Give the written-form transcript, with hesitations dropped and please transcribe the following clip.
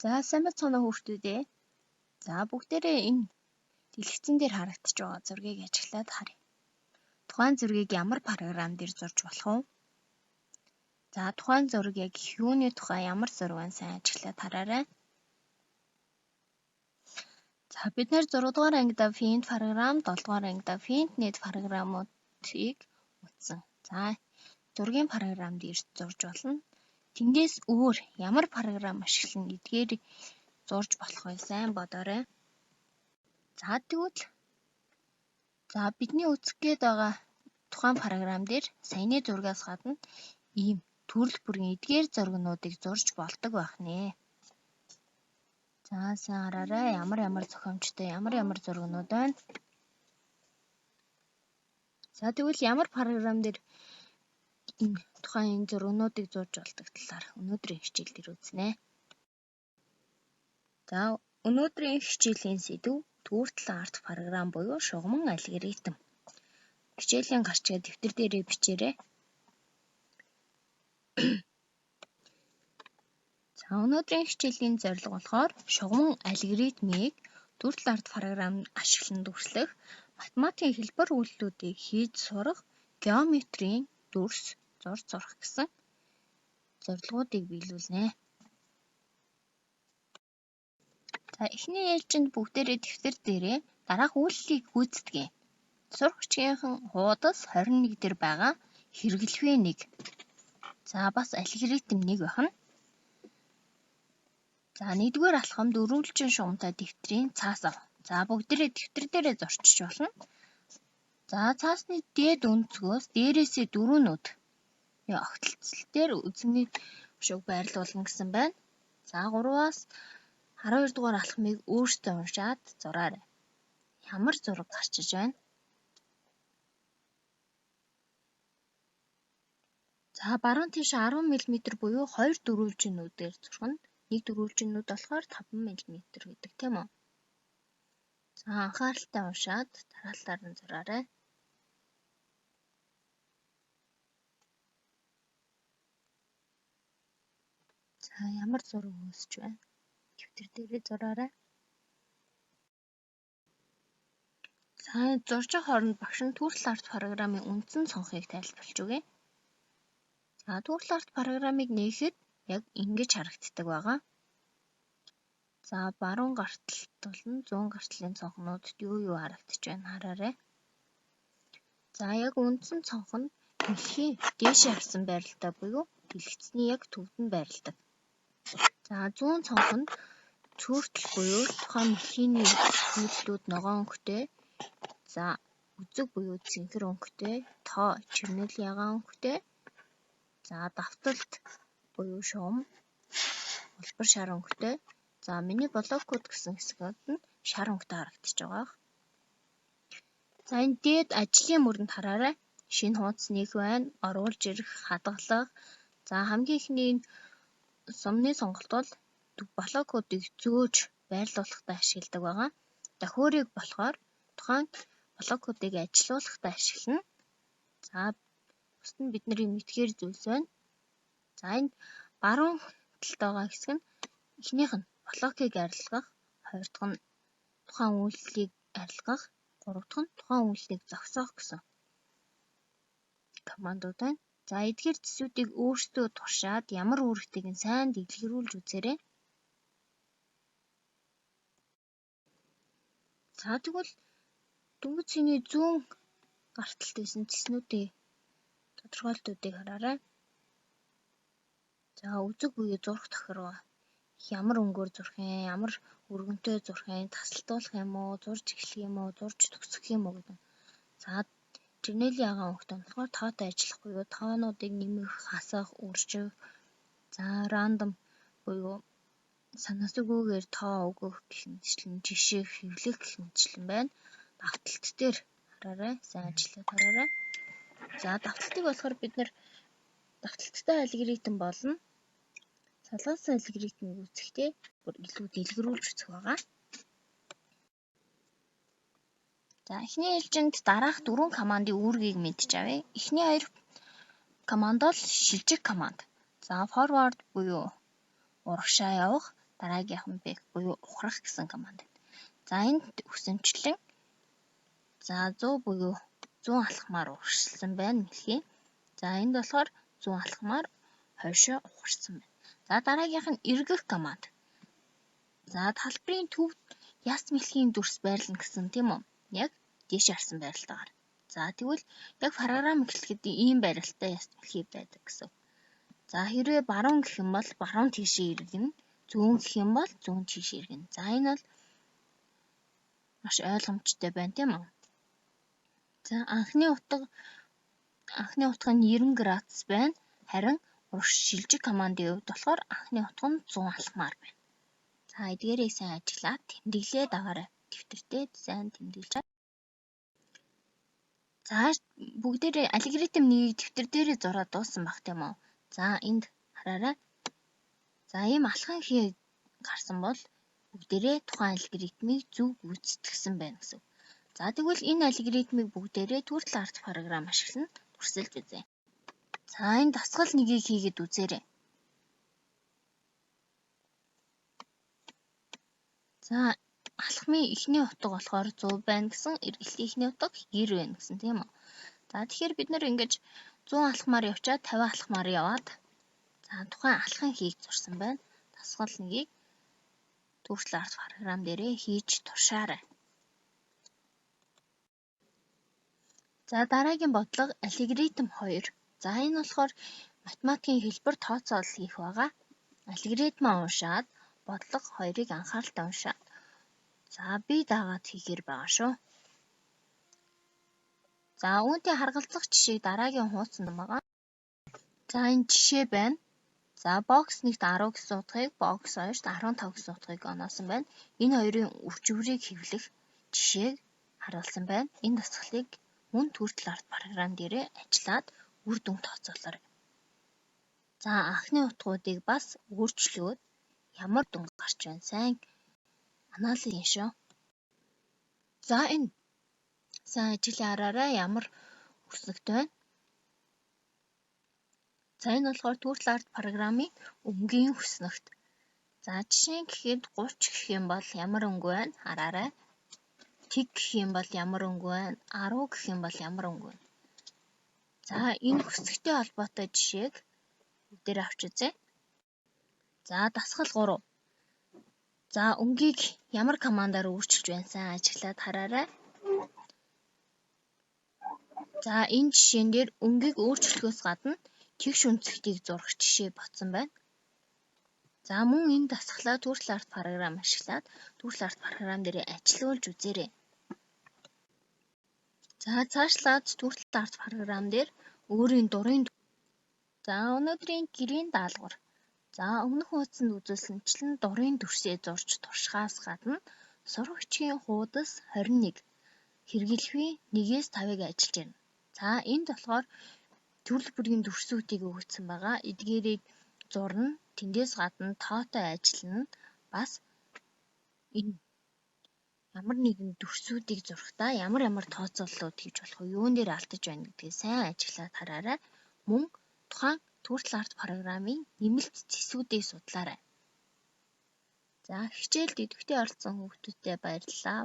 За сайн бацгаана хүүхдүүдээ. За бүгдээрээ энэ дэлгэцэн дээр харагдаж байгаа зургийг ажиглаад харъя. Тухайн зургийг ямар програм дээр зурж болох вэ? За тухайн зураг яг юуны тухай ямар зураг вэ сайн ажиглаад хараарай. За бид нэр 6 дугаар ангидаа Paint програм, 7 дугаар ангидаа PaintNet програмуудыг үзсэн. За зургийн програм дээр зурж болно. Тэндээс өөр ямар програм ашиглан эдгээр зурж болох вэ? Сайн бодоорой. За тэгвэл бидний үзэх гээд байгаа тухайн програм дээр саяны зургаас гадна ийм төрөл бүрийн эдгээр зургнуудыг зурж болдог байх нэ. За сайн хараарай. Ямар зохиомжтой ямар зургнууд байна. За тэгвэл ямар програм дээр энэ тухайн зургнуудыг зурж болдог талаар өнөөдрийн хичээл дээр үзнэ. За өнөөдрийн хичээлийн сэдэв Turtle Art програм буюу шугамн алгоритм. Хичээлийн гарчгаа дэвтэр дээрээ бичээрэй. За өнөөдрийн хичээлийн зорилго болохоор шугамн алгоритмыг Turtle Art програм ашиглан дүрслэх, математикийн хэлбэр үйлдэлүүдийг хийж сурах, геометрийн дүрс зурж сурах гэсэн зорилгоодыг биелүүлнэ. За эхний ээлжинд бүгдээрээ дэвтэр дээрээ дараах үйлдэлийг гүйцэтгэе. Сурах бичгийнхэн хуудас 21 дээр байгаа хэрэглэвээ 1. За бас алгоритм 1 байна. За 1-р алхамд өрүүлжин шугамтай дэвтрийн цаас ав. За бүгдээрээ дэвтэр дээрээ зурчих болно. За цаасны дээд өнцгөөс дээрээсээ дөрвөнүүд огтлцол дээр үзэгний бушууг байрлуулна гэсэн байна. За 3-аас 12 дугаар алхмыг өөртөө уншаад зураарай. Ямар зураг гарч иж байна? За баруун тийш 10 мм буюу 2 дөрвөлжинүүдээр зурх нь 1 дөрвөлжинүүд болохоор 5 мм гэдэг тийм үү? За анхааралтай уншаад дараалтаар нь зураарай. За ямар зураг үүсэж байна? Дэвтэр дээрээ зураарай. За зуржих хооронд багш нь Turtle Art програмын үндсэн цонхыг тайлбарлаж өгье. За Turtle Art програмыг нээхэд яг ингэж харагддаг байгаа. За баруун гарталт болон зүүн гартлын цонхнуудад юу харагдаж байна хараарай. За яг үндсэн цонх нь дэлхийн дээшээ харсан байралтай буюу дэлгэцний яг төвд нь байрладаг. За зүүн цонх нь Turtle буюу тухайн дэлхийний үйлдэлүүд ногоон өнгөтэй. За үзэг буюу цэнхэр өнгөтэй, тоо чирнэл ягаан өнгөтэй. За давталт буюу шугам улбар шар өнгөтэй. За миний блокууд гэсэн хэсгүүд нь шар өнгөтэй харагдаж байгаа. За энэ дээд ажлын мөрөнд хараарай. Шинэ хуудас нэг байна. Оруулж ирэх, хадгалах. За хамгийн ихний сумны сонголт бол блокуудыг зөөж байрлуулахдаа ашигладаг байгаа. Дохиорыг болохоор тухайн блокуудыг ажилуулахдаа ашиглана. За бусд нь бидний мэдхээр зүйлс байна. За энэ баруун талд байгаа хэсэг нь эхнийх нь блокыг арилгах, хоёр дахь нь тухайн үйлдэлийг арилгах, гурав дахь нь тухайн үйлдэлийг зогсоох гэсэн командууд байна. За эдгээр зэсүүдийг өөрсдөө туршаад ямар үүрэгтэйг нь сайн дэлгэрүүлж үзээрэй. За тэгвэл дөнгөж цэний зүүн гарталт байсан зэснүүдийн тодорхойлтуудыг хараарай. За үзэг буюу зурх тохиргоо. Ямар өнгөөр зурх юм, ямар өргөнтэй зурх юм, тасалдуулах юм уу, зурж эхлэх юм уу, зурж төгсөх юм уу гэдэг. За чирнэлийн ягаан өнгөтэй болохоор тоотой ажиллах буюу тоонуудыг нэмэх, хасах, үржих. За рандом буюу санаас өгөөгээр тоо өгөх гэх мэтчлэн жишээх, хэвлэх гэх мэтчлэн байна. Давталт дээр хараарай, сайн ажиллаад хараарай. За давталтыг болохоор бид нэр давталттай алгоритм болно. Салгаасан алгоритмыг үүсгэхдээ бүр илүү дэлгэрүүлж үзэх байгаа. За эхний ээлжинд дараах 4 командын үүргийг мэдж авъя. Эхний 2 команд бол шилжих команд. За forward буюу урагшаа явах. дараагийнх нь back буюу ухрах гэсэн команд. За энд өсөмжлөн 100 буюу 100 алхмаар урагшилсан байна гэлхий. За энд болохоор 100 алхмаар хойшоо ухарсан байна. За дараагийнх нь эргэх команд. За талбарын төвд яс мэлхийн дүрс байрлана гэсэн тийм үү? Яг дээш харсан байралтайгаар. За тэгвэл яг програм эхлэхэд ийм байралтай яс мэлхий байдаг гэсэн. За хэрвээ баруун гэх юм бол баруун тийшээ эргэнэ, зүүн гэх юм бол зүүн тийшээ эргэнэ. За энэ бол маш ойлгомжтой байна тийм үү? За анхны утга нь 90 градус байна. Харин урагшилжих командын хувьд болохоор анхны утга нь 100 алхмаар байна. За эдгээрээ сайн ажиглаад тэмдэглээд аваарай. Дэвтэртээ сайн тэмдэглэж. За бүгдээрээ алгоритм нэгийг дэвтэр дээрээ зураад дууссан баг тийм үү? За энд хараарай. За ийм алхан хий гарсан бол бүгдээрээ тухайн алгоритмыг зөв гүйцэтгсэн байна гэсэн. За тэгвэл энэ алгоритмыг бүгдээрээ төрөл арт програм ашиглан дүрсэлж үзье. За энэ дасгал нэгийг хийгээд үзээрэй. За алхмын эхний утга болохоор 100 байна гэсэн, эргэлтийн эхний утга 90 байна гэсэн тийм үү? За тэгэхээр бид нэр ингэж 100 алхмаар явчаад 50 алхмаар яваад за тухайн алхан хийг зурсан байна. Дасгал нэгийг төрөл арт програм дээрээ хийж туршаарай. За дараагийн бодлого алгоритм 2. За энэ болохоор математикийн хэлбэр тооцоол хийх байгаа. Алгоритмаа уншаад бодлого 2-ыг анхааралтай уншаад за бие дагаад хийхээр байгаа шүү. За үүнтэй харгалзах жишээг дараагийн хуудсанд байгаа. За энэ жишээ байна. За бокс 1-т 10 гэсэн утгыг, бокс 2-т 15 гэсэн утгыг оноосон байна. Энэ хоёрын үрживрийг хэвлэх жишээг харуулсан байна. Энэ дасгалыг мөн төрөл арт програм дээрээ ажиллаад үр дүн тооцоолоорой. За анхны утгуудыг бас өөрчлөөд ямар дүн гарч байна сайн анализ хийн шүү. За энэ сайн ажиглан хараарай ямар өснөгтэй байна. За энэ болохоор төрөл арт програмын өнгийн өснөгт. За жишээ нь гэхэд 30 гэх юм бол ямар өнгө байна? Хараарай. Тэг гэх юм бол ямар өнгө байна? 10 гэх юм бол ямар өнгө байна? За энэ өсгөхтэй холбоотой жишээг бүгдээр авч үзье. За дасгал 3. За өнгийг ямар командаар өөрчилж байна сайн ажиглаад хараарай. За энэ жишээн дээр өнгийг өөрчлөхөөс гадна тэгш үнцгтийг зурах жишээ ботсон байна. За мөн энэ дасгалаа төрөл арт програм ашиглаад төрөл арт програм дээр ажиллуулж үзээрэй. За цаашлаад төрөл арт програм дээр өөрийн дурын за өнөөдрийн гэрийн даалгавар. За өмнөх хуудсанд үзүүлсэнчлэн дурын дүрсээ зурж туршихаас гадна сурагчийн хуудас 21 хэрэглэхүй 1-5-ыг ажиллаж байна. За энд болохоор төрөл бүрийн дүрсүүдийг өгсөн байгаа. Эдгээрийг зурна, тэндээс гадна тоотой ажиллана. Бас энэ ямар нэгэн дүрсүүдийг зурхдаа ямар тооцооллууд хийж болох вэ? Юун дээр алдаж байна гэдгийг сайн ажиглаад хараарай. Мөн тухайн төрөл арт програмын нэмэлт зэсүүдийг судлаарай. За хичээлд идэвхтэй оролцсон хүүхдүүдэд баярлалаа.